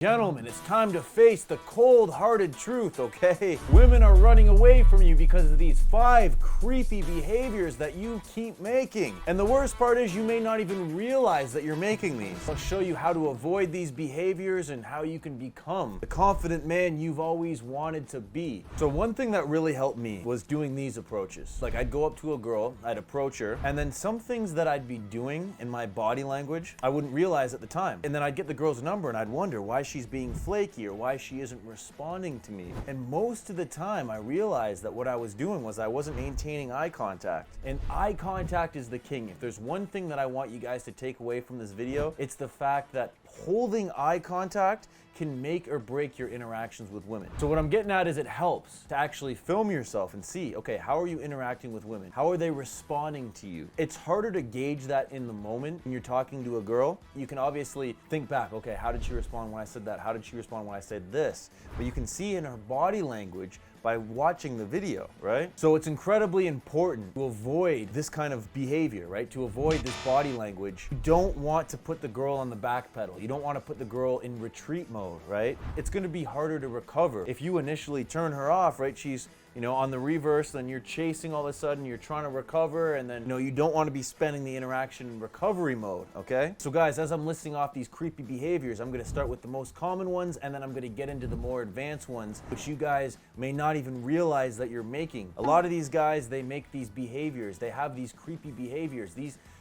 Gentlemen, it's time to face the cold-hearted truth, okay? Women are running away from you because of these 5 creepy behaviors that you keep making. And the worst part is you may not even realize that you're making these. I'll show you how to avoid these behaviors and how you can become the confident man you've always wanted to be. So one thing that really helped me was doing these approaches. Like I'd go up to a girl, I'd approach her, and then some things that I'd be doing in my body language, I wouldn't realize at the time. And then I'd get the girl's number and I'd wonder why she's being flaky or why she isn't responding to me. And most of the time I realized that what I was doing was I wasn't maintaining eye contact. And eye contact is the king. If there's one thing that I want you guys to take away from this video, it's the fact that holding eye contact can make or break your interactions with women. So what I'm getting at is it helps to actually film yourself and see, okay, how are you interacting with women? How are they responding to you? It's harder to gauge that in the moment when you're talking to a girl. You can obviously think back, okay, how did she respond when I said that? How did she respond when I said this? But you can see in her body language by watching the video, right? So it's incredibly important to avoid this kind of behavior, right? To avoid this body language. You don't want to put the girl on the back pedal. You don't want to put the girl in retreat mode, right? It's going to be harder to recover. If you initially turn her off, right? She's, on the reverse, then you're chasing all of a sudden, you're trying to recover, and then, you don't want to be spending the interaction in recovery mode, okay? So guys, as I'm listing off these creepy behaviors, I'm going to start with the most common ones, and then I'm going to get into the more advanced ones, which you guys may not even realize that you're making. A lot of these guys, they make these behaviors. They have these creepy behaviors.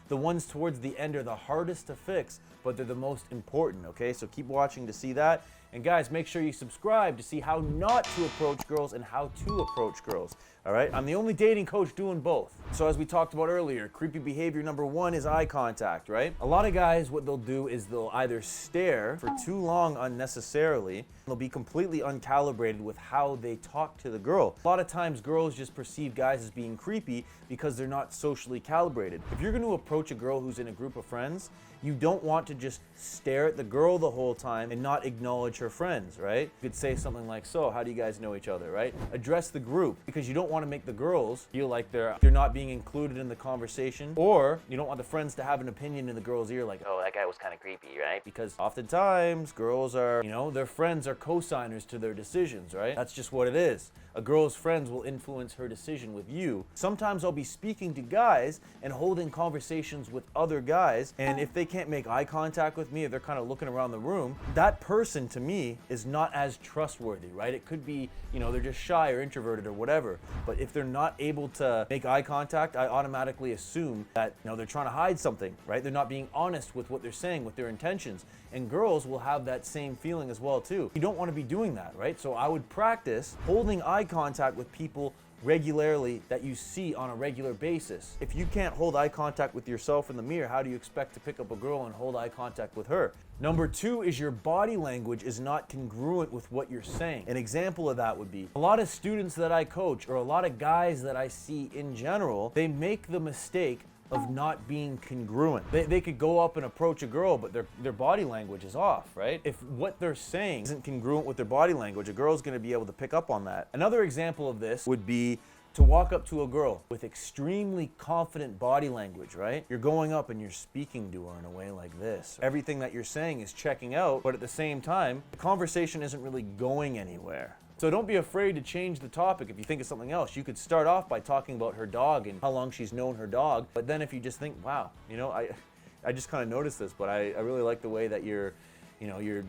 The ones towards the end are the hardest to fix, but they're the most important, okay? So keep watching to see that. And guys, make sure you subscribe to see how not to approach girls and how to approach girls, all right? I'm the only dating coach doing both. So as we talked about earlier, creepy behavior number 1 is eye contact, right? A lot of guys, what they'll do is they'll either stare for too long unnecessarily, they'll be completely uncalibrated with how they talk to the girl. A lot of times girls just perceive guys as being creepy because they're not socially calibrated. If you're going to approach a girl who's in a group of friends, you don't want to just stare at the girl the whole time and not acknowledge her friends, right? You could say something like, so how do you guys know each other, right? Address the group, because you don't want to make the girls feel like they're not being included in the conversation, or you don't want the friends to have an opinion in the girl's ear like, oh, that guy was kind of creepy, right? Because oftentimes girls are, their friends are co-signers to their decisions, right? That's just what it is. A girl's friends will influence her decision with you. Sometimes I'll be speaking to guys and holding conversations with other guys, and if they can't make eye contact with me, if they're kind of looking around the room, that person to me is not as trustworthy, right? It could be, they're just shy or introverted or whatever, but if they're not able to make eye contact, I automatically assume that, they're trying to hide something, right? They're not being honest with what they're saying, with their intentions. And girls will have that same feeling as well too. You don't want to be doing that, right? So I would practice holding eye contact with people regularly that you see on a regular basis. If you can't hold eye contact with yourself in the mirror, how do you expect to pick up a girl and hold eye contact with her? Number 2 is your body language is not congruent with what you're saying. An example of that would be a lot of students that I coach, or a lot of guys that I see in general, they make the mistake of not being congruent. They could go up and approach a girl, but their body language is off, right? If what they're saying isn't congruent with their body language, a girl's gonna be able to pick up on that. Another example of this would be to walk up to a girl with extremely confident body language, right? You're going up and you're speaking to her in a way like this. Everything that you're saying is checking out, but at the same time, the conversation isn't really going anywhere. So don't be afraid to change the topic if you think of something else. You could start off by talking about her dog and how long she's known her dog. But then if you just think, wow, I just kind of noticed this, but I really like the way that your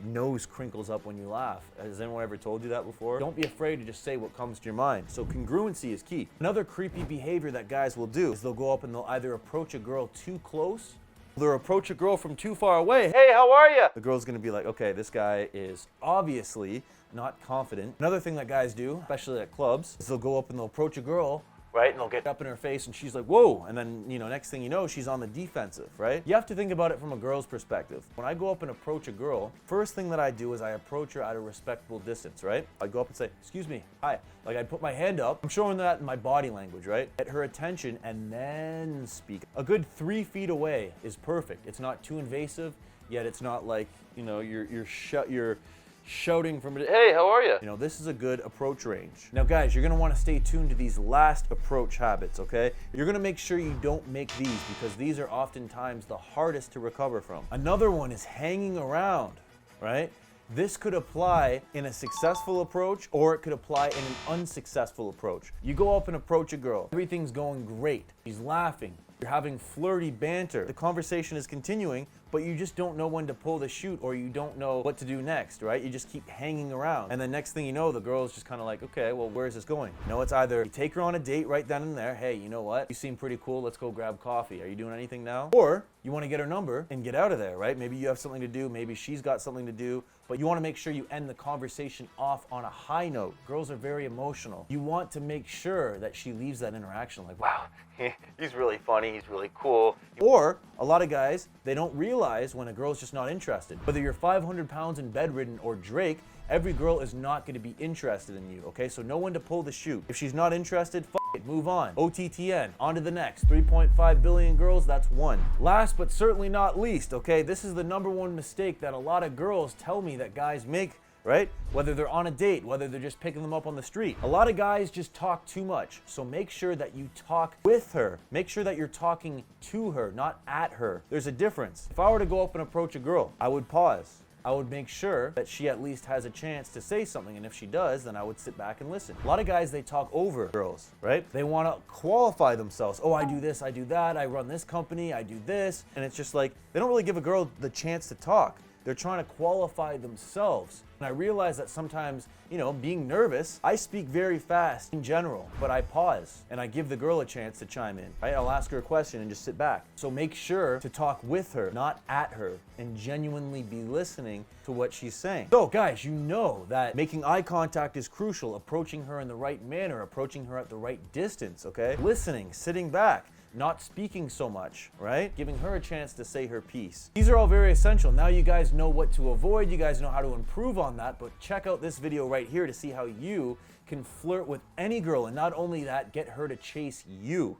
nose crinkles up when you laugh. Has anyone ever told you that before? Don't be afraid to just say what comes to your mind. So congruency is key. Another creepy behavior that guys will do is they'll go up and they'll either approach a girl too close, they'll approach a girl from too far away. Hey, how are you? The girl's gonna be like, okay, this guy is obviously not confident. Another thing that guys do, especially at clubs, is they'll go up and they'll approach a girl, right? And they'll get up in her face and she's like, whoa. And then, next thing you know, she's on the defensive, right? You have to think about it from a girl's perspective. When I go up and approach a girl, first thing that I do is I approach her at a respectful distance, right? I go up and say, excuse me, hi. Like I put my hand up, I'm showing that in my body language, right? Get her attention and then speak. A good 3 feet away is perfect. It's not too invasive, yet it's not like, you're shouting from it, hey, how are you? This is a good approach range. Now guys, you're gonna wanna stay tuned to these last approach habits, okay? You're gonna make sure you don't make these because these are oftentimes the hardest to recover from. Another one is hanging around, right? This could apply in a successful approach, or it could apply in an unsuccessful approach. You go up and approach a girl. Everything's going great. She's laughing. You're having flirty banter. The conversation is continuing, but you just don't know when to pull the chute, or you don't know what to do next, right? You just keep hanging around. And the next thing you know, the girl's just kind of like, okay, well, where's this going? You know, it's either you take her on a date right then and there. Hey, you know what? You seem pretty cool. Let's go grab coffee. Are you doing anything now? Or you want to get her number and get out of there, right? Maybe you have something to do. Maybe she's got something to do, but you want to make sure you end the conversation off on a high note. Girls are very emotional. You want to make sure that she leaves that interaction like, wow, he's really funny. He's really cool. Or a lot of guys, they don't realize when a girl's just not interested. Whether you're 500 pounds and bedridden or Drake, every girl is not going to be interested in you, okay? So know when to pull the chute. If she's not interested, it, move on. OTTN, on to the next. 3.5 billion girls, that's one. Last but certainly not least, okay? This is the number one mistake that a lot of girls tell me that guys make, right? Whether they're on a date, whether they're just picking them up on the street. A lot of guys just talk too much. So make sure that you talk with her. Make sure that you're talking to her, not at her. There's a difference. If I were to go up and approach a girl, I would pause. I would make sure that she at least has a chance to say something, and if she does, then I would sit back and listen. A lot of guys, they talk over girls, right? They want to qualify themselves. Oh, I do this, I do that, I run this company, I do this, and it's just like, they don't really give a girl the chance to talk. They're trying to qualify themselves. And I realize that sometimes, you know, being nervous, I speak very fast in general, but I pause and I give the girl a chance to chime in, right? I'll ask her a question and just sit back. So make sure to talk with her, not at her, and genuinely be listening to what she's saying. So guys, you know that making eye contact is crucial, approaching her in the right manner, approaching her at the right distance, okay? Listening, sitting back, not speaking so much, right? Giving her a chance to say her piece. These are all very essential. Now you guys know what to avoid, you guys know how to improve on that, but check out this video right here to see how you can flirt with any girl, and not only that, get her to chase you.